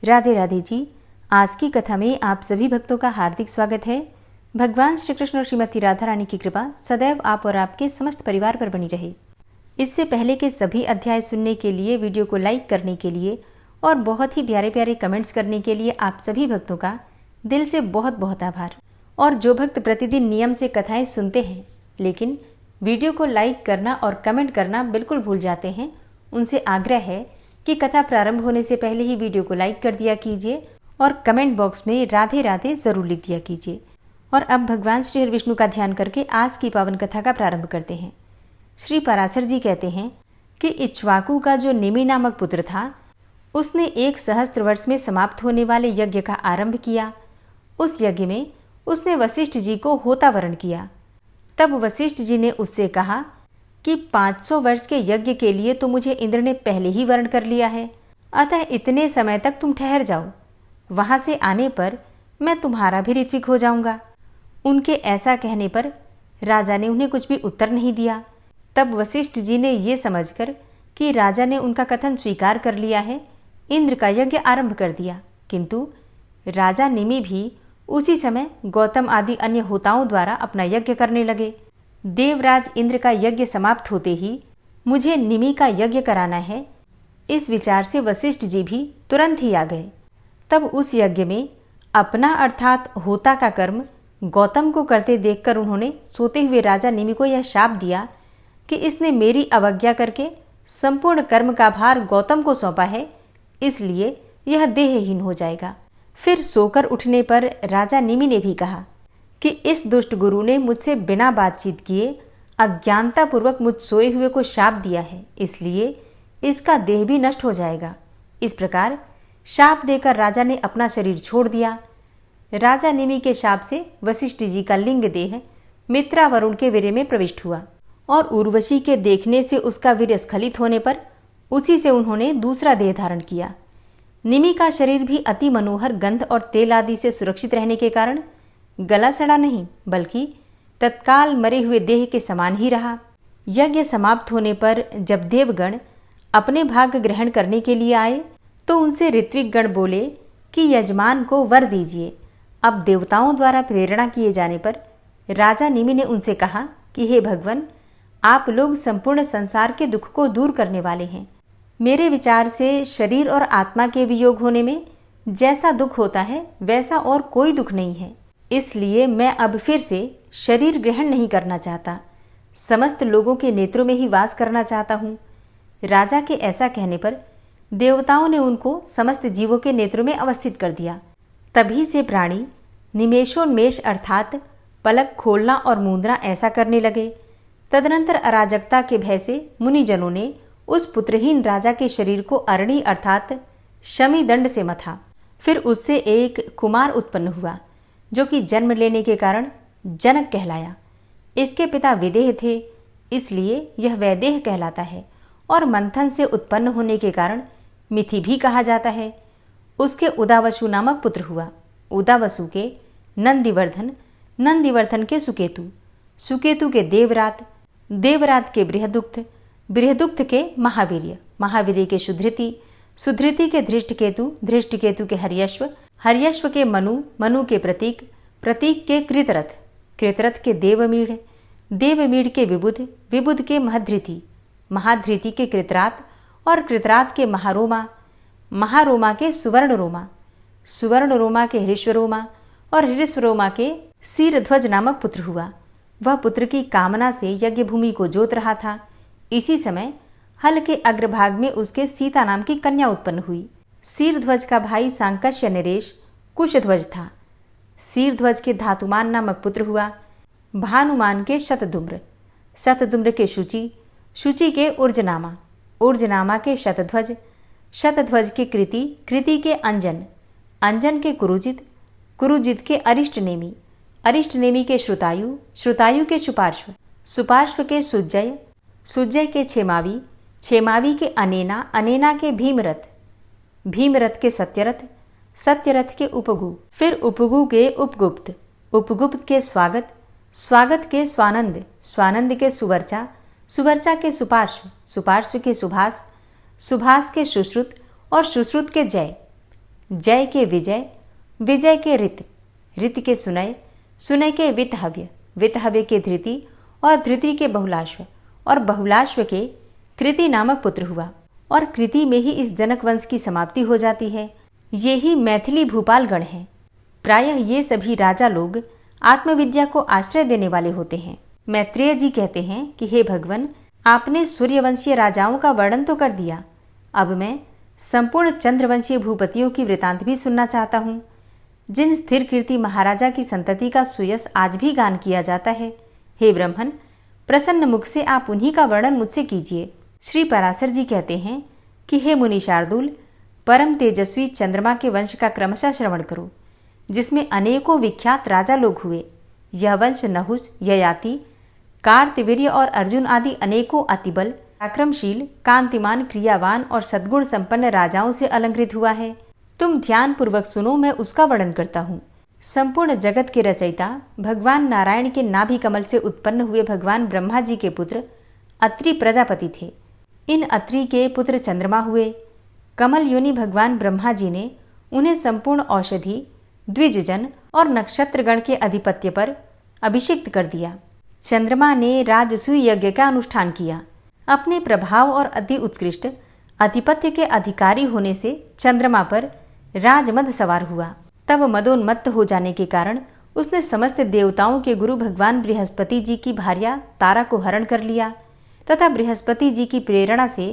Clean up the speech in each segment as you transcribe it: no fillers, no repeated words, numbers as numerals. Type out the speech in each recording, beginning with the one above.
राधे राधे जी। आज की कथा में आप सभी भक्तों का हार्दिक स्वागत है। भगवान श्री कृष्ण और श्रीमती राधा रानी की कृपा सदैव आप और आपके समस्त परिवार पर बनी रहे। इससे पहले के सभी अध्याय सुनने के लिए, वीडियो को लाइक करने के लिए और बहुत ही प्यारे प्यारे कमेंट्स करने के लिए आप सभी भक्तों का दिल से बहुत बहुत आभार। और जो भक्त प्रतिदिन नियम से कथाएं सुनते हैं लेकिन वीडियो को लाइक करना और कमेंट करना बिल्कुल भूल जाते हैं, उनसे आग्रह है कि कथा प्रारंभ होने से पहले ही वीडियो को लाइक कर दिया कीजिए और कमेंट बॉक्स में राधे राधे जरूर लिख दिया कीजिए। और अब भगवान श्री हरि विष्णु का ध्यान करके आज की पावन कथा का प्रारंभ करते हैं। श्री पराशर जी कहते हैं कि इक्ष्वाकु का जो निमि नामक पुत्र था, उसने 1 सहस्त्र वर्ष में समाप्त होने वाले यज्ञ का आरंभ किया। उस यज्ञ में उसने वशिष्ठ जी को होता वरण किया। तब वशिष्ठ जी ने उससे कहा कि 500 वर्ष के यज्ञ के लिए तो मुझे इंद्र ने पहले ही वर्ण कर लिया है, अतः इतने समय तक तुम ठहर जाओ। वहां से आने पर मैं तुम्हारा भी ऋत्विक हो जाऊंगा। उनके ऐसा कहने पर राजा ने उन्हें कुछ भी उत्तर नहीं दिया। तब वशिष्ठ जी ने ये समझकर कि राजा ने उनका कथन स्वीकार कर लिया है, इंद्र का यज्ञ आरंभ कर दिया। किंतु राजा निमि भी उसी समय गौतम आदि अन्य होताओं द्वारा अपना यज्ञ करने लगे। देवराज इंद्र का यज्ञ समाप्त होते ही मुझे निमि का यज्ञ कराना है, इस विचार से वशिष्ठ जी भी तुरंत ही आ गए। तब उस यज्ञ में अपना अर्थात होता का कर्म गौतम को करते देखकर उन्होंने सोते हुए राजा निमि को यह शाप दिया कि इसने मेरी अवज्ञा करके संपूर्ण कर्म का भार गौतम को सौंपा है, इसलिए यह देहहीन हो जाएगा। फिर सोकर उठने पर राजा निमि ने भी कहा कि इस दुष्ट गुरु ने मुझसे बिना बातचीत किए अज्ञानता पूर्वक मुझ सोए हुए को शाप दिया है, इसलिए इसका देह भी नष्ट हो जाएगा। इस प्रकार शाप देकर राजा ने अपना शरीर छोड़ दिया। राजा निमि के शाप से वशिष्ठ जी का लिंग देह मित्रा वरुण के वीर्य में प्रविष्ट हुआ और उर्वशी के देखने से उसका वीर्य स्खलित होने पर उसी से उन्होंने दूसरा देह धारण किया। निमि का शरीर भी अति मनोहर गंध और तेल आदि से सुरक्षित रहने के कारण गला सड़ा नहीं, बल्कि तत्काल मरे हुए देह के समान ही रहा। यज्ञ समाप्त होने पर जब देवगण अपने भाग ग्रहण करने के लिए आए तो उनसे ऋत्विक गण बोले कि यजमान को वर दीजिए। अब देवताओं द्वारा प्रेरणा किए जाने पर राजा निमि ने उनसे कहा कि हे भगवान, आप लोग संपूर्ण संसार के दुख को दूर करने वाले हैं। मेरे विचार से शरीर और आत्मा के वियोग होने में जैसा दुख होता है वैसा और कोई दुख नहीं है, इसलिए मैं अब फिर से शरीर ग्रहण नहीं करना चाहता, समस्त लोगों के नेत्रों में ही वास करना चाहता हूँ। राजा के ऐसा कहने पर देवताओं ने उनको समस्त जीवों के नेत्रों में अवस्थित कर दिया। तभी से प्राणी निमेषोन्मेष अर्थात पलक खोलना और मूंदना ऐसा करने लगे। तदनंतर अराजकता के भय से मुनिजनों ने उस पुत्रहीन राजा के शरीर को अरणी अर्थात शमी दंड से मथा। फिर उससे एक कुमार उत्पन्न हुआ जो कि जन्म लेने के कारण जनक कहलाया। इसके पिता विदेह थे, इसलिए यह वैदेह कहलाता है और मंथन से उत्पन्न होने के कारण मिथि भी कहा जाता है। उसके उदावसु नामक पुत्र हुआ। उदावसु के नंदिवर्धन, नंदिवर्धन के सुकेतु, सुकेतु के देवरात, देवरात के बृहदुक्त, बृहदुक्त के महावीर्य, महावीर्य के सुधृति, सुधृति के धृष्टकेतु, धृष्टकेतु के हर्यश्व, हर्यश्व के मनु, मनु के प्रतीक, प्रतीक के कृतरथ, कृतरथ के देवमीढ़, देवमीढ़ के विबुध, विबुध के महधृति, महाधृति के कृतरात और कृतरात के महारोमा, महारोमा के सुवर्णरोमा, सुवर्णरोमा के हृष्वरोमा और हृष्वरोमा के सीरध्वज नामक पुत्र हुआ। वह पुत्र की कामना से यज्ञ भूमि को जोत रहा था। इसी समय हल के अग्रभाग में उसके सीता नाम की कन्या उत्पन्न हुई। सीरध्वज का भाई सांकस्य नरेश कुशध्वज था। सीरध्वज के धातुमान नामक पुत्र हुआ। भानुमान के शतधुम्र, शतधुम्र के शुचि, शुचि के ऊर्जनामा, ऊर्जनामा के शतध्वज, शतध्वज के कृति, कृति के अंजन, अंजन के कुरुजित, कुरुजित के अरिष्टनेमी, अरिष्टनेमी के श्रुतायु, श्रुतायु के सुपार्श्व, सुपार्श्व के सुज्जय, सुज्जय के छेमावी, छेमावी के अनेना, अनेना के भीमरथ, भीमरथ के सत्यरथ, सत्यरथ के उपगु, फिर उपगु के उपगुप्त, उपगुप्त के स्वागत, स्वागत के स्वानंद, स्वानंद के सुवर्चा, सुवर्चा के सुपार्श्व, सुपार्श्व के सुभाष, सुभाष के सुश्रुत और सुश्रुत के जय, जय के विजय, विजय के ऋत, ऋत के सुनय, सुनय के वितहव्य, वितहव्य के धृति और धृति के बहुलाश्व और बहुलाश्व के कृति नामक पुत्र हुआ। और कृति में ही इस जनक वंश की समाप्ति हो जाती है। ये ही मैथिली भूपाल गण हैं। प्रायः ये सभी राजा लोग आत्मविद्या को आश्रय देने वाले होते हैं। मैत्रेय जी कहते हैं कि हे भगवान, आपने सूर्यवंशीय राजाओं का वर्णन तो कर दिया, अब मैं संपूर्ण चंद्रवंशीय भूपतियों की वृतांत भी सुनना चाहता हूँ, जिन स्थिर कीर्ति महाराजा की संतति का सुयस आज भी गान किया जाता है। हे ब्रह्मन, प्रसन्न मुख से आप उन्हीं का वर्णन मुझसे कीजिए। श्री पराशर जी कहते हैं कि हे मुनि शार्दूल, परम तेजस्वी चंद्रमा के वंश का क्रमशः श्रवण करो, जिसमें अनेकों विख्यात राजा लोग हुए। यह वंश नहुस, ययाति, कार्तवीर्य और अर्जुन आदि अनेकों अतिबल, आक्रमशील, कांतिमान, क्रियावान और सद्गुण संपन्न राजाओं से अलंकृत हुआ है। तुम ध्यान पूर्वक सुनो, मैं उसका वर्णन करता हूँ। संपूर्ण जगत के रचयिता भगवान नारायण के नाभि कमल से उत्पन्न हुए भगवान ब्रह्मा जी के पुत्र अत्रि प्रजापति थे। इन अत्रि के पुत्र चंद्रमा हुए। कमल योनि भगवान ब्रह्मा जी ने उन्हें संपूर्ण औषधि, द्विजजन और नक्षत्रगण के अधिपत्य पर अभिषिक्त कर दिया। चंद्रमा ने राजसूय यज्ञ का अनुष्ठान किया। अपने प्रभाव और अति उत्कृष्ट अधिपत्य के अधिकारी होने से चंद्रमा पर राजमद सवार हुआ। तब मदोन्मत्त हो जाने के कारण उसने समस्त देवताओं के गुरु भगवान बृहस्पति जी की भार्या तारा को हरण कर लिया तथा बृहस्पति जी की प्रेरणा से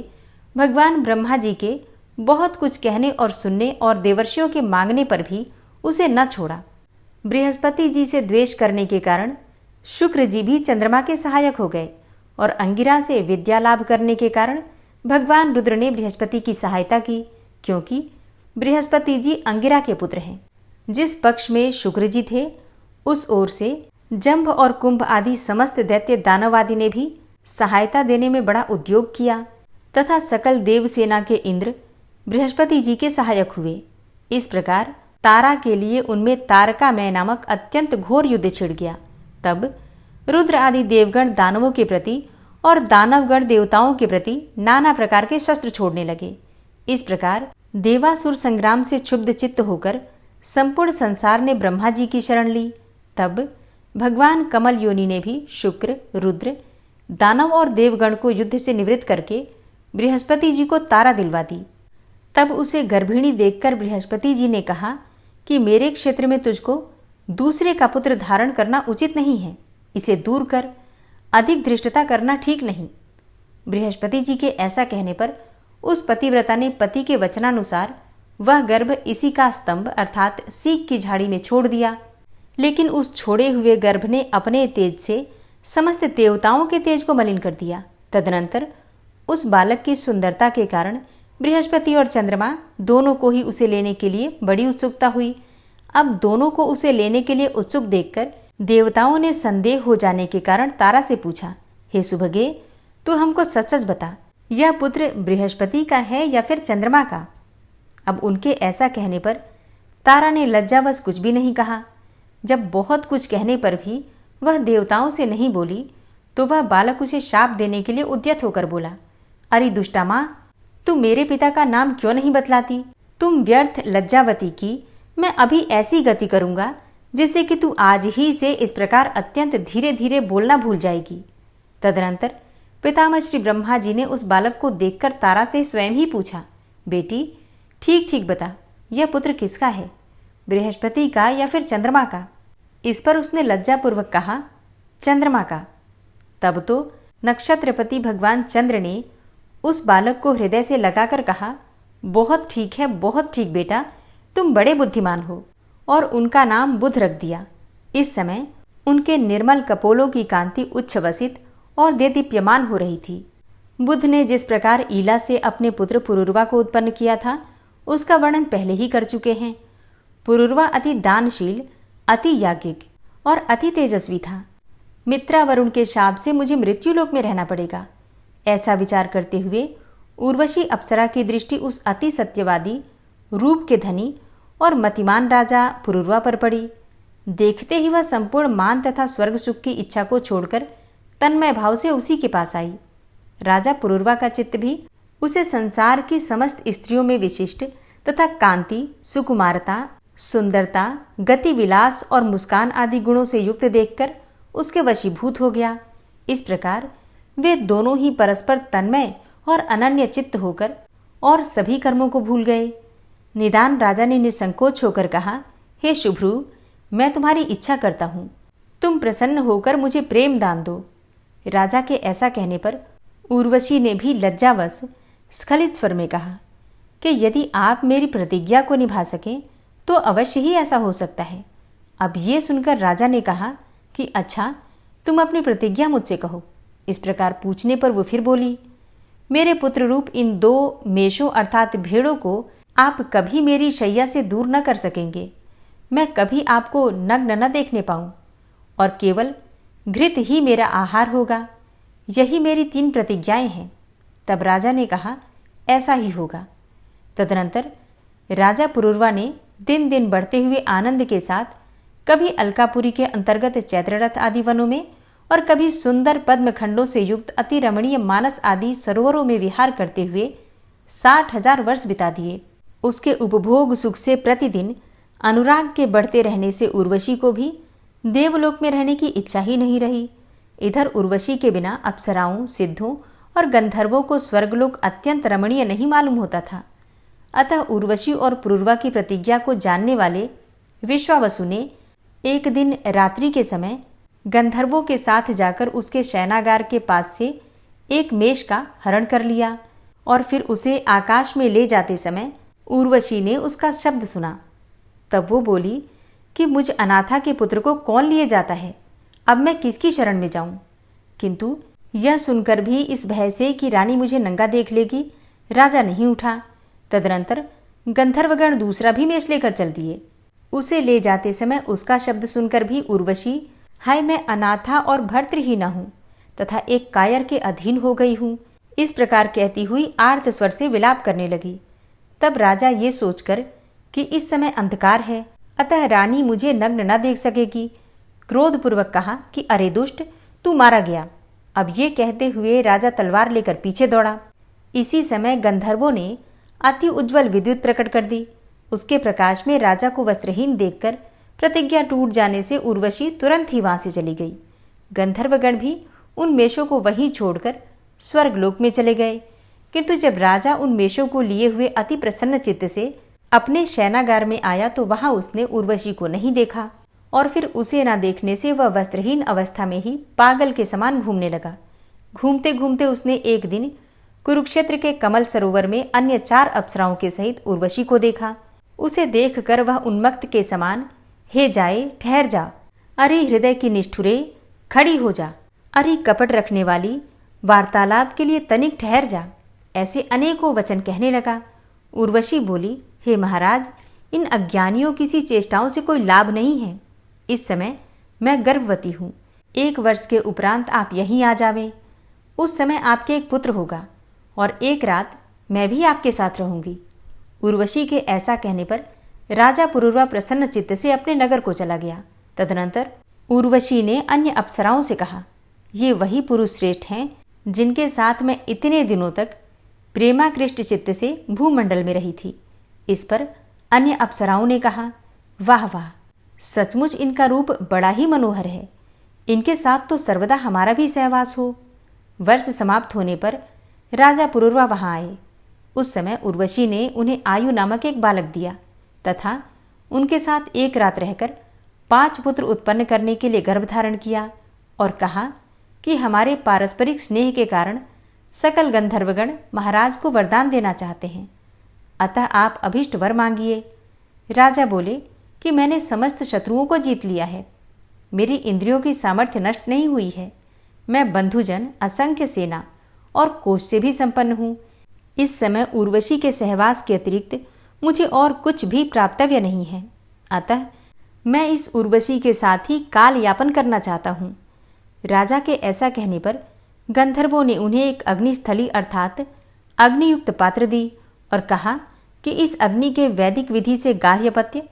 भगवान ब्रह्मा जी के बहुत कुछ कहने और सुनने और देवर्षियों के मांगने पर भी उसे न छोड़ा। बृहस्पति जी से द्वेष करने के कारण शुक्र जी भी चंद्रमा के सहायक हो गए और अंगिरा से विद्या लाभ करने के कारण भगवान रुद्र ने बृहस्पति की सहायता की, क्योंकि बृहस्पति जी अंगिरा के पुत्र हैं। जिस पक्ष में शुक्र जी थे, उस ओर से जंभ और कुंभ आदि समस्त दैत्य दानव आदि ने भी सहायता देने में बड़ा उद्योग किया तथा सकल देव सेना के इंद्र बृहस्पति जी के सहायक हुए। इस प्रकार तारा के लिए उनमें तारकामय नामक अत्यंत घोर युद्ध छिड़ गया। तब रुद्र आदि देवगण दानवों के प्रति और दानवगण देवताओं के प्रति नाना प्रकार के शस्त्र छोड़ने लगे। इस प्रकार देवासुर संग्राम से क्षुब्ध चित्त होकर संपूर्ण संसार ने ब्रह्मा जी की शरण ली। तब भगवान कमल योनि ने भी शुक्र, रुद्र, दानव और देवगण को युद्ध से निवृत्त करके बृहस्पति जी को तारा दिलवा दी। तब उसे गर्भिणी देखकर बृहस्पति जी ने कहा कि मेरे क्षेत्र में तुझको दूसरे का पुत्र धारण करना उचित नहीं है, इसे दूर कर, अधिक धृष्टता करना ठीक नहीं। बृहस्पति जी के ऐसा कहने पर उस पतिव्रता ने पति के वचनानुसार वह गर्भ इसी का स्तंभ अर्थात सीक की झाड़ी में छोड़ दिया। लेकिन उस छोड़े हुए गर्भ ने अपने तेज से समस्त देवताओं के तेज को मलिन कर दिया। तदनंतर उस बालक की सुंदरता के कारण बृहस्पति और चंद्रमा दोनों को ही उसे लेने के लिए बड़ी उत्सुकता हुई। अब दोनों को उसे लेने के लिए उत्सुक देखकर देवताओं ने संदेह हो जाने के कारण तारा से पूछा, हे सुभगे, तू हमको सच सच बता, यह पुत्र बृहस्पति का है या फिर चंद्रमा का? अब उनके ऐसा कहने पर तारा ने लज्जावश कुछ भी नहीं कहा। जब बहुत कुछ कहने पर भी वह देवताओं से नहीं बोली तो वह बालक उसे शाप देने के लिए उद्यत होकर बोला, अरे दुष्टा माँ, तुम मेरे पिता का नाम क्यों नहीं बतलाती? तुम व्यर्थ लज्जावती की मैं अभी ऐसी गति करूंगा जिससे कि तू आज ही से इस प्रकार अत्यंत धीरे धीरे बोलना भूल जाएगी। तदनंतर पितामह श्री ब्रह्मा जी ने उस बालक को देखकर तारा से स्वयं ही पूछा, बेटी ठीक ठीक बता, यह पुत्र किसका है, बृहस्पति का या फिर चंद्रमा का? इस पर उसने लज्जापूर्वक कहा, चंद्रमा का। तब तो नक्षत्रपति भगवान चंद्र ने उस बालक को हृदय से लगाकर कहा, बहुत ठीक है, बहुत ठीक बेटा, तुम बड़े बुद्धिमान हो, और उनका नाम बुध रख दिया। इस समय उनके निर्मल कपोलों की कांति उच्छ्वसित और देदीप्यमान हो रही थी। बुध ने जिस प्रकार ईला से अपने पुत्र पुरुरवा को उत्पन्न किया था, उसका वर्णन पहले ही कर चुके हैं। पुरुरवा अति दानशील, अति याज्ञिक और अति तेजस्वी था। मित्रा वरुण के शाप से मुझे मृत्युलोक में रहना पड़ेगा, ऐसा विचार करते हुए उर्वशी अप्सरा की दृष्टि उस अति सत्यवादी, रूप के धनी और मतिमान राजा पुरुरवा पर पड़ी। देखते ही वह संपूर्ण मान तथा स्वर्ग सुख की इच्छा को छोड़कर तन्मय भाव से उसी के पास आई। राजा पुरुरवा का चित्त भी उसे संसार की समस्त स्त्रियों में विशिष्ट तथा कांति, सुकुमारता, सुंदरता, गति, विलास और मुस्कान आदि गुणों से युक्त देखकर उसके वशीभूत हो गया। इस प्रकार वे दोनों ही परस्पर तन्मय और अनन्य चित्त होकर और सभी कर्मों को भूल गए। निदान राजा ने निसंकोच होकर कहा, हे शुभ्रू, मैं तुम्हारी इच्छा करता हूँ, तुम प्रसन्न होकर मुझे प्रेम दान दो। राजा के ऐसा कहने पर उर्वशी ने भी लज्जावश स्खलित स्वर में कहा कि यदि आप मेरी प्रतिज्ञा को निभा सकें तो अवश्य ही ऐसा हो सकता है। अब ये सुनकर राजा ने कहा कि अच्छा, तुम अपनी प्रतिज्ञा मुझसे कहो। इस प्रकार पूछने पर वो फिर बोली, मेरे पुत्र रूप इन 2 मेषों अर्थात भेड़ों को आप कभी मेरी शैया से दूर न कर सकेंगे। मैं कभी आपको नग्न न देखने पाऊं और केवल घृत ही मेरा आहार होगा। यही मेरी 3 प्रतिज्ञाएं हैं। तब राजा ने कहा, ऐसा ही होगा। तदनंतर राजा पुरुरवा ने दिन दिन बढ़ते हुए आनंद के साथ कभी अलकापुरी के अंतर्गत चैत्ररथ आदि वनों में और कभी सुंदर पद्मखंडों से युक्त अति रमणीय मानस आदि सरोवरों में विहार करते हुए 60,000 वर्ष बिता दिए। उसके उपभोग सुख से प्रतिदिन अनुराग के बढ़ते रहने से उर्वशी को भी देवलोक में रहने की इच्छा ही नहीं रही। इधर उर्वशी के बिना अप्सराओं, सिद्धों और गंधर्वों को स्वर्गलोक अत्यंत रमणीय नहीं मालूम होता था। अतः उर्वशी और पुरुरवा की प्रतिज्ञा को जानने वाले विश्वावसु ने एक दिन रात्रि के समय गंधर्वों के साथ जाकर उसके शयनागार के पास से एक मेष का हरण कर लिया और फिर उसे आकाश में ले जाते समय उर्वशी ने उसका शब्द सुना। तब वो बोली कि मुझ अनाथा के पुत्र को कौन लिए जाता है, अब मैं किसकी शरण में जाऊं। किंतु यह सुनकर भी इस भय से कि रानी मुझे नंगा देख लेगी, राजा नहीं उठा। तदनंतर गंधर्वगण दूसरा भी मेष लेकर चल दिए। उसे ले जाते समय उसका शब्द सुनकर भी उर्वशी, हाय मैं अनाथा और भर्तृहीना हूँ तथा एक कायर के अधीन हो गई हूँ, इस प्रकार कहती हुई आर्त स्वर से विलाप करने लगी। तब राजा ये सोचकर कि इस समय अंधकार है, अतः रानी मुझे नग्न न देख सकेगी, क्रोधपूर्वक कहा कि अरे दुष्ट, तू मारा गया। अब ये कहते हुए राजा तलवार लेकर पीछे दौड़ा। इसी समय गंधर्वों ने अति उज्ज्वल विद्युत प्रकट कर दी। उसके प्रकाश में राजा को वस्त्रहीन देखकर प्रतिज्ञा टूट जाने से उर्वशी तुरंत ही वहां से चली गई। गंधर्वगण भी उन मेषों को वहीं छोड़कर स्वर्गलोक में चले गए। किंतु जब राजा उन मेषों को लिए हुए अति प्रसन्न चित्त से अपने शयनागार में आया तो वहां उसने उर्वशी को नहीं देखा और फिर उसे न देखने से वह वस्त्रहीन अवस्था में ही पागल के समान घूमने लगा। घूमते घूमते उसने एक दिन कुरुक्षेत्र के कमल सरोवर में अन्य 4 अप्सराओं के सहित उर्वशी को देखा। उसे देखकर वह उन्मत्त के समान, हे जाए, ठहर जा, अरे हृदय की निष्ठुरे, खड़ी हो जा, अरे कपट रखने वाली, वार्तालाप के लिए तनिक ठहर जा, ऐसे अनेकों वचन कहने लगा। उर्वशी बोली, हे महाराज, इन अज्ञानियों की चेष्टाओं से कोई लाभ नहीं है। इस समय मैं गर्भवती हूँ। 1 वर्ष के उपरांत आप यहीं आ जावें। उस समय आपके एक पुत्र होगा और एक रात मैं भी आपके साथ रहूंगी। उर्वशी के ऐसा कहने पर राजा पुरुरवा प्रसन्न चित्त से अपने नगर को चला गया। तदनंतर उर्वशी ने अन्य अप्सराओं से कहा, ये वही पुरुष श्रेष्ठ हैं जिनके साथ मैं इतने दिनों तक प्रेमाकृष्ट चित्त से भूमंडल में रही थी। इस पर अन्य अप्सराओं ने कहा, वाह वाह, सचमुच इनका रूप बड़ा ही मनोहर है। इनके साथ तो सर्वदा हमारा भी सहवास हो। वर्ष समाप्त होने पर राजा पुरुरवा वहां आए। उस समय उर्वशी ने उन्हें आयु नामक एक बालक दिया तथा उनके साथ एक रात रहकर 5 पुत्र उत्पन्न करने के लिए गर्भ धारण किया और कहा कि हमारे पारस्परिक स्नेह के कारण सकल गंधर्वगण महाराज को वरदान देना चाहते हैं, अतः आप अभीष्ट वर मांगिए। राजा बोले कि मैंने समस्त शत्रुओं को जीत लिया है, मेरी इंद्रियों की सामर्थ्य नष्ट नहीं हुई है, मैं बंधुजन, असंख्य सेना और कोष से भी संपन्न हूँ। इस समय उर्वशी के सहवास के अतिरिक्त मुझे और कुछ भी प्राप्तव्य नहीं है, अतः मैं इस उर्वशी के साथ ही काल यापन करना चाहता हूँ। राजा के ऐसा कहने पर गंधर्वों ने उन्हें एक अग्निस्थली अर्थात अग्नियुक्त पात्र दी और कहा कि इस अग्नि के वैदिक विधि से गार्हपत्य,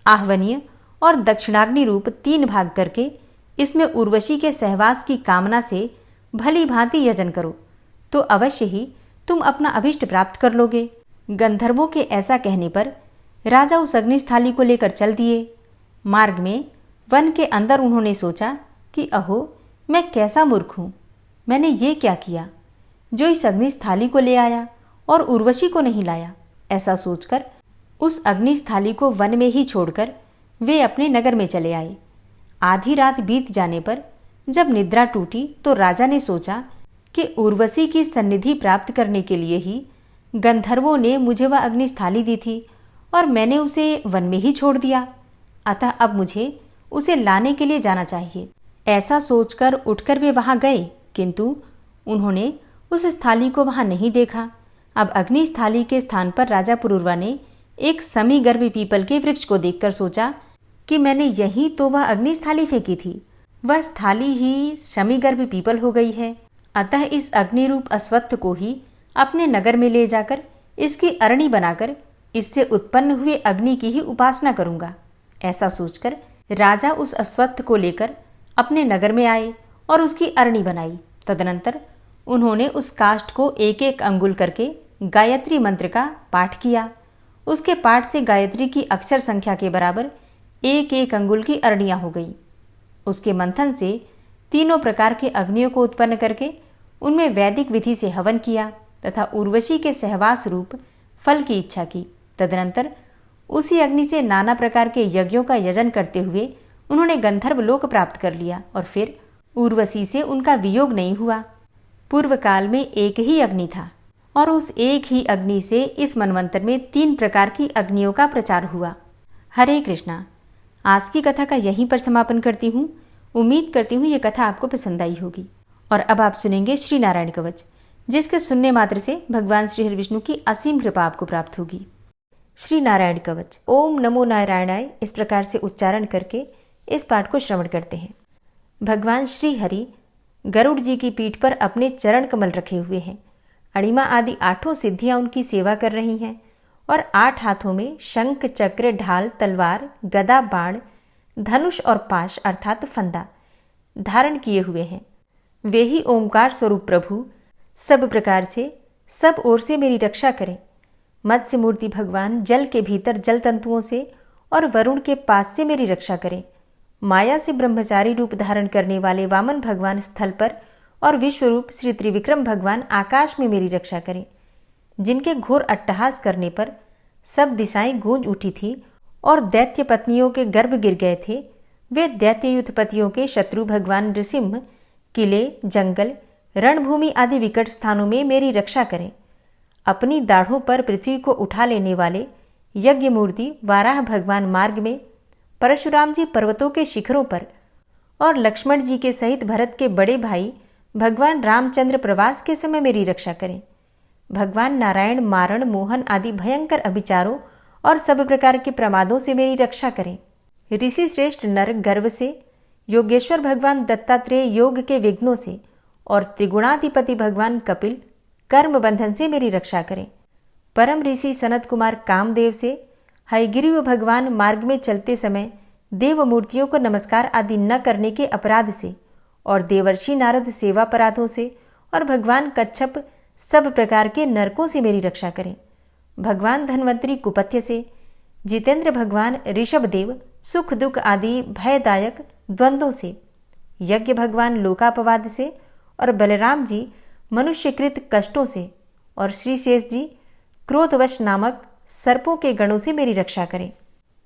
आह्वनीय और दक्षिणाग्नि रूप 3 भाग करके इसमें उर्वशी के सहवास की कामना से भली भांति यजन करो तो अवश्य ही तुम अपना अभिष्ट प्राप्त कर लोगे। गंधर्वों के ऐसा कहने पर राजा उस अग्निस्थाली को लेकर चल दिए। मार्ग में वन के अंदर उन्होंने सोचा कि अहो, मैं कैसा मूर्ख हूँ, मैंने ये क्या किया जो इस अग्निस्थाली को ले आया और उर्वशी को नहीं लाया। ऐसा सोचकर उस अग्निस्थाली को वन में ही छोड़कर वे अपने नगर में चले आए। आधी रात बीत जाने पर जब निद्रा टूटी तो राजा ने सोचा कि उर्वशी की सन्निधि प्राप्त करने के लिए ही गंधर्वों ने मुझे वह अग्निस्थाली दी थी और मैंने उसे वन में ही छोड़ दिया, अतः अब मुझे उसे लाने के लिए जाना चाहिए। ऐसा सोचकर उठकर वे वहां गए, किंतु उन्होंने उस स्थाली को वहां नहीं देखा। अब अग्निस्थाली के स्थान पर राजा पुरूरवा ने एक समीगर्भ पीपल के वृक्ष को देखकर सोचा कि मैंने यही तो वह अग्निस्थाली फेंकी थी, वह स्थाली ही शमीगर्भ पीपल हो गई है। अतः इस अग्निरूप अश्वत्थ को ही अपने नगर में ले जाकर इसकी अरणी बनाकर इससे उत्पन्न हुए अग्नि की ही उपासना करूंगा। ऐसा सोचकर राजा उस अश्वत्थ को लेकर अपने नगर में आए और उसकी अरणी बनाई। तदनंतर उन्होंने उस काष्ठ को एक एक अंगुल करके गायत्री मंत्र का पाठ किया। उसके पाठ से गायत्री की अक्षर संख्या के बराबर एक एक अंगुल की अरणियां हो गई। उसके मंथन से तीनों प्रकार के अग्नियों को उत्पन्न करके उनमें वैदिक विधि से हवन किया तथा उर्वशी के सहवास रूप फल की इच्छा की। तदनंतर उसी अग्नि से नाना प्रकार के यज्ञों का यजन करते हुए उन्होंने गंधर्व लोक प्राप्त कर लिया और फिर उर्वशी से उनका वियोग नहीं हुआ। पूर्व काल में एक ही अग्नि था और उस एक ही अग्नि से इस मनवंतर में 3 प्रकार की अग्नियों का प्रचार हुआ। हरे कृष्णा। आज की कथा का यहीं पर समापन करती हूँ। उम्मीद करती हूँ ये कथा आपको पसंद आई होगी। और अब आप सुनेंगे श्री नारायण कवच, जिसके सुनने मात्र से भगवान श्री हरि विष्णु की असीम कृपा आपको प्राप्त होगी। श्री नारायण कवच। ओम नमो नारायणाय इस प्रकार से उच्चारण करके इस पाठ को श्रवण करते हैं। भगवान श्री हरि गरुड़ जी की पीठ पर अपने चरण कमल रखे हुए हैं। अणिमा आदि 8 सिद्धियां उनकी सेवा कर रही हैं और 8 हाथों में शंख, चक्र, ढाल, तलवार, गदा, बाण, धनुष और पाश अर्थात फंदा धारण किए हुए हैं। वे ही ओंकार स्वरूप प्रभु सब प्रकार से सब ओर से मेरी रक्षा करें। मत्स्य मूर्ति भगवान जल के भीतर जल तंतुओं से और वरुण के पास से मेरी रक्षा करें। माया से ब्रह्मचारी रूप धारण करने वाले वामन भगवान स्थल पर और विश्वरूप श्री त्रिविक्रम भगवान आकाश में मेरी रक्षा करें। जिनके घोर अट्टहास करने पर सब दिशाएं गूंज उठी थी और दैत्य पत्नियों के गर्भ गिर गए थे, वे दैत्ययुत पतियों के शत्रु भगवान नृसिंह किले, जंगल, रणभूमि आदि विकट स्थानों में मेरी रक्षा करें। अपनी दाढ़ों पर पृथ्वी को उठा लेने वाले यज्ञ मूर्ति वाराह भगवान मार्ग में, परशुराम जी पर्वतों के शिखरों पर और लक्ष्मण जी के सहित भरत के बड़े भाई भगवान रामचंद्र प्रवास के समय मेरी रक्षा करें। भगवान नारायण मारण, मोहन आदि भयंकर अभिचारों और सब प्रकार के प्रमादों से मेरी रक्षा करें। ऋषि श्रेष्ठ नर गर्व से, योगेश्वर भगवान दत्तात्रेय योग के विघ्नों से और त्रिगुणाधिपति भगवान कपिल कर्म बंधन से मेरी रक्षा करें। परम ऋषि सनत कुमार कामदेव से, हयग्रीव भगवान मार्ग में चलते समय देव मूर्तियों को नमस्कार आदि न करने के अपराध से और देवर्षि नारद सेवा अपराधों से और भगवान कच्छप सब प्रकार के नरकों से मेरी रक्षा करें। भगवान धन्वंतरी कुपथ्य से, जितेंद्र भगवान ऋषभदेव सुख दुख आदि भयदायक द्वंद्वों से, यज्ञ भगवान लोकापवाद से और बलराम जी मनुष्यकृत कष्टों से और श्री शेष जी क्रोधवश नामक सर्पों के गणों से मेरी रक्षा करें।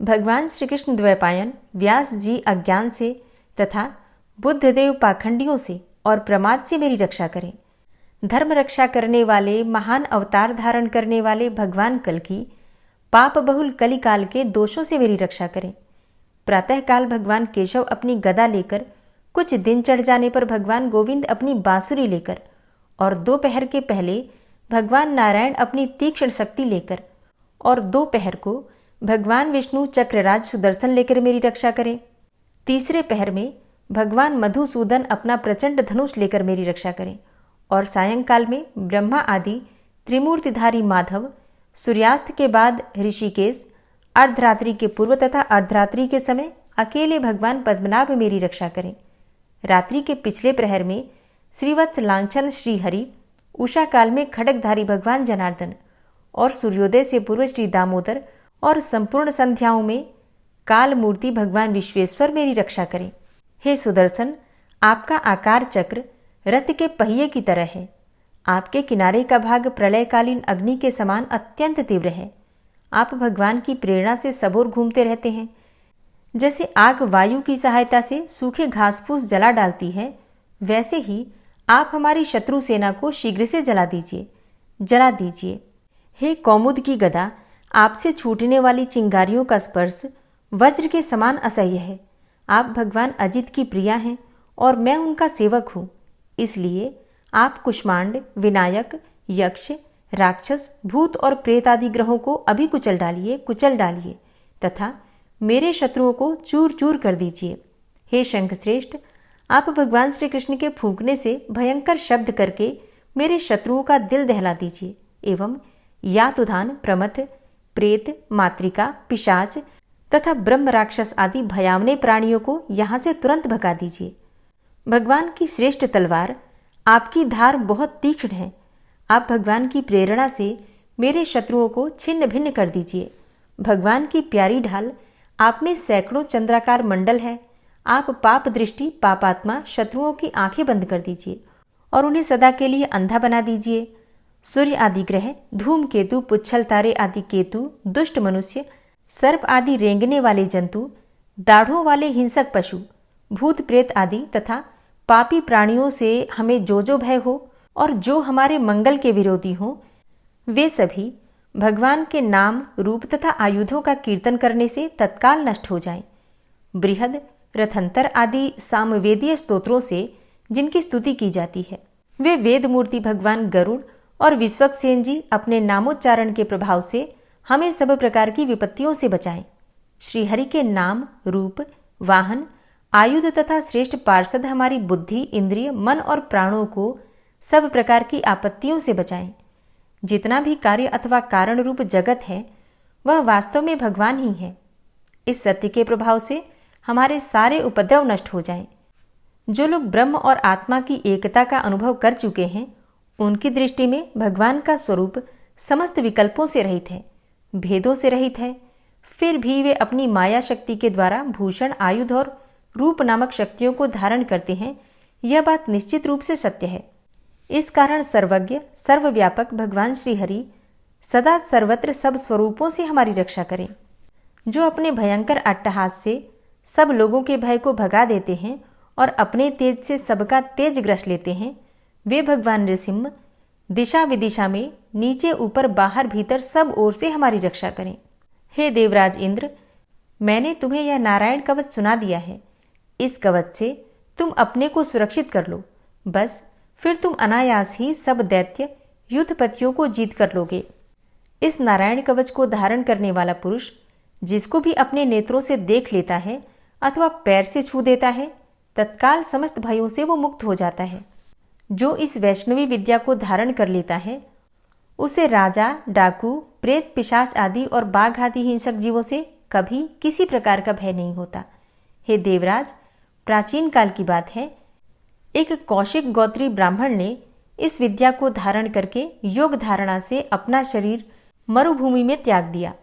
भगवान श्री कृष्ण द्वैपायन व्यास जी अज्ञान से तथा बुद्धदेव पाखंडियों से और प्रमाद से मेरी रक्षा करें। धर्म रक्षा करने वाले महान अवतार धारण करने वाले भगवान कल्कि पाप बहुल कलिकाल के दोषों से मेरी रक्षा करें। प्रातःकाल भगवान केशव अपनी गदा लेकर, कुछ दिन चढ़ जाने पर भगवान गोविंद अपनी बांसुरी लेकर और दोपहर के पहले भगवान नारायण अपनी तीक्ष्ण शक्ति लेकर और दोपहर को भगवान विष्णु चक्रराज सुदर्शन लेकर मेरी रक्षा करें। तीसरे पहर में भगवान मधुसूदन अपना प्रचंड धनुष लेकर मेरी रक्षा करें और सायंकाल में ब्रह्मा आदि त्रिमूर्तिधारी माधव, सूर्यास्त के बाद ऋषिकेश, अर्धरात्रि के पूर्व तथा अर्धरात्रि के समय अकेले भगवान पद्मनाभ मेरी रक्षा करें। रात्रि के पिछले प्रहर में श्रीवत्स लांछन श्रीहरि, उषा काल में खड्गधारी भगवान जनार्दन और सूर्योदय से पूर्व श्री दामोदर और संपूर्ण संध्याओं में काल मूर्ति भगवान विश्वेश्वर मेरी रक्षा करें। हे सुदर्शन, आपका आकार चक्र रथ के पहिए की तरह है। आपके किनारे का भाग प्रलयकालीन अग्नि के समान अत्यंत तीव्र है। आप भगवान की प्रेरणा से सबोर घूमते रहते हैं। जैसे आग वायु की सहायता से सूखे घास फूस जला डालती है, वैसे ही आप हमारी शत्रु सेना को शीघ्र से जला दीजिए। हे कौमुद की गदा, आपसे छूटने वाली चिंगारियों का स्पर्श वज्र के समान असह्य है। आप भगवान अजित की प्रिया हैं और मैं उनका सेवक हूँ। इसलिए आप कुष्मांड, विनायक, यक्ष, राक्षस, भूत और प्रेत आदि ग्रहों को अभी कुचल डालिए तथा मेरे शत्रुओं को चूर चूर कर दीजिए। हे शंखश्रेष्ठ, आप भगवान श्री कृष्ण के फूंकने से भयंकर शब्द करके मेरे शत्रुओं का दिल दहला दीजिए एवं यातुधान, प्रमथ, प्रेत, मातृका, पिशाच तथा ब्रह्म राक्षस आदि भयावने प्राणियों को यहाँ से तुरंत भगा दीजिए। भगवान की श्रेष्ठ तलवार, आपकी धार बहुत तीक्ष्ण है। आप भगवान की प्रेरणा से मेरे शत्रुओं को छिन्न भिन्न कर दीजिए। भगवान की प्यारी ढाल, आप में सैकड़ों चंद्राकार मंडल है। आप पाप दृष्टि, पापात्मा शत्रुओं की आंखें बंद कर दीजिए और उन्हें सदा के लिए अंधा बना दीजिए। सूर्य आदि ग्रह, धूमकेतु, पुच्छल तारे आदि केतु, दुष्ट मनुष्य, सर्प आदि रेंगने वाले जंतु, दाढ़ों वाले हिंसक पशु, भूत प्रेत आदि तथा पापी प्राणियों से हमें जो भय हो और जो हमारे मंगल के विरोधी हों, वे सभी भगवान के नाम, रूप तथा आयुधों का कीर्तन करने से तत्काल नष्ट हो जाएं। बृहद, रथंतर आदि सामवेदीय स्तोत्रों से जिनकी स्तुति की जाती है, वे वेद मूर्ति भगवान गरुड़ और विश्वक्सेन जी अपने नामोच्चारण के प्रभाव से हमें सब प्रकार की विपत्तियों से बचाएं। श्रीहरि के नाम, रूप, वाहन, आयुध तथा श्रेष्ठ पार्षद हमारी बुद्धि, इंद्रिय, मन और प्राणों को सब प्रकार की आपत्तियों से बचाएं। जितना भी कार्य अथवा कारण रूप जगत है, वह वास्तव में भगवान ही है। इस सत्य के प्रभाव से हमारे सारे उपद्रव नष्ट हो जाएं। जो लोग ब्रह्म और आत्मा की एकता का अनुभव कर चुके हैं, उनकी दृष्टि में भगवान का स्वरूप समस्त विकल्पों से रहित है, भेदों से रहित है। फिर भी वे अपनी माया शक्ति के द्वारा भूषण, आयुध और रूप नामक शक्तियों को धारण करते हैं। यह बात निश्चित रूप से सत्य है। इस कारण सर्वज्ञ, सर्वव्यापक भगवान श्री हरि सदा सर्वत्र सब स्वरूपों से हमारी रक्षा करें। जो अपने भयंकर अट्टहास से सब लोगों के भय को भगा देते हैं और अपने तेज से सबका तेज ग्रस लेते हैं, वे भगवान नृसिंह दिशा विदिशा में नीचे ऊपर बाहर भीतर सब ओर से हमारी रक्षा करें। हे देवराज इंद्र, मैंने तुम्हें यह नारायण कवच सुना दिया है। इस कवच से तुम अपने को सुरक्षित कर लो, बस फिर तुम अनायास ही सब दैत्य युद्धपतियों को जीत कर लोगे। इस नारायण कवच को धारण करने वाला पुरुष जिसको भी अपने नेत्रों से देख लेता है अथवा पैर से छू देता है, तत्काल समस्त भयों से वो मुक्त हो जाता है। जो इस वैष्णवी विद्या को धारण कर लेता है, उसे राजा, डाकू, प्रेत, पिशाच आदि और बाघ आदि हिंसक जीवों से कभी किसी प्रकार का भय नहीं होता। हे देवराज, प्राचीन काल की बात है, एक कौशिक गोत्री ब्राह्मण ने इस विद्या को धारण करके योग धारणा से अपना शरीर मरुभूमि में त्याग दिया।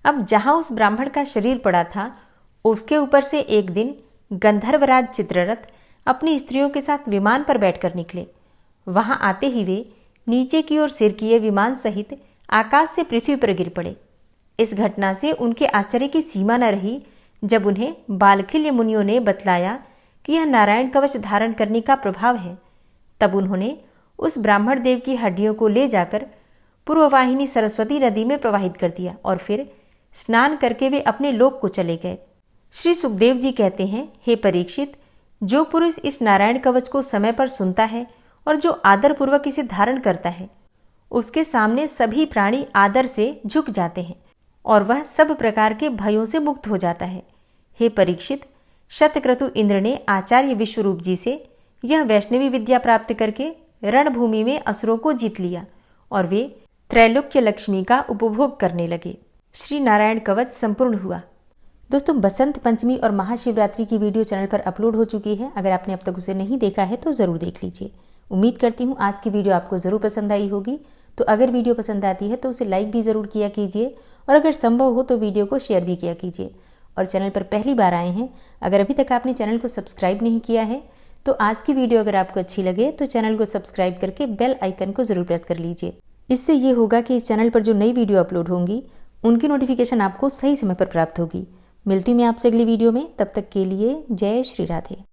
अब जहां उस ब्राह्मण का शरीर पड़ा था, उसके ऊपर से एक दिन गंधर्वराज चित्ररथ अपनी स्त्रियों के साथ विमान पर बैठकर निकले। वहां आते ही वे नीचे की ओर सिर किए विमान सहित आकाश से पृथ्वी पर गिर पड़े। इस घटना से उनके आश्चर्य की सीमा न रही जब उन्हें बालखिल्य मुनियों ने बतलाया कि यह नारायण कवच धारण करने का प्रभाव है। तब उन्होंने उस ब्राह्मण देव की हड्डियों को ले जाकर पूर्ववाहिनी सरस्वती नदी में प्रवाहित कर दिया और फिर स्नान करके वे अपने लोक को चले गए। श्री सुखदेव जी कहते हैं, हे परीक्षित, जो पुरुष इस नारायण कवच को समय पर सुनता है और जो आदर पूर्वक इसे धारण करता है, उसके सामने सभी प्राणी आदर से झुक जाते हैं और वह सब प्रकार के भयों से मुक्त हो जाता है। हे परीक्षित, शतक्रतु इंद्र ने आचार्य विश्वरूप जी से यह वैष्णवी विद्या प्राप्त करके रणभूमि में असुरों को जीत लिया और वे त्रैलोक्य लक्ष्मी का उपभोग करने लगे। श्री नारायण कवच संपूर्ण हुआ। दोस्तों, बसंत पंचमी और महाशिवरात्रि की वीडियो चैनल पर अपलोड हो चुकी है। अगर आपने अब तक उसे नहीं देखा है तो ज़रूर देख लीजिए। उम्मीद करती हूँ आज की वीडियो आपको ज़रूर पसंद आई होगी। तो अगर वीडियो पसंद आती है तो उसे लाइक भी ज़रूर किया कीजिए और अगर संभव हो तो वीडियो को शेयर भी किया कीजिए। और चैनल पर पहली बार आए हैं, अगर अभी तक आपने चैनल को सब्सक्राइब नहीं किया है तो आज की वीडियो अगर आपको अच्छी लगे तो चैनल को सब्सक्राइब करके बेल आइकन को ज़रूर प्रेस कर लीजिए। इससे ये होगा कि इस चैनल पर जो नई वीडियो अपलोड होंगी उनकी नोटिफिकेशन आपको सही समय पर प्राप्त होगी। मिलती हूँ मैं आपसे अगली वीडियो में, तब तक के लिए जय श्री राधे।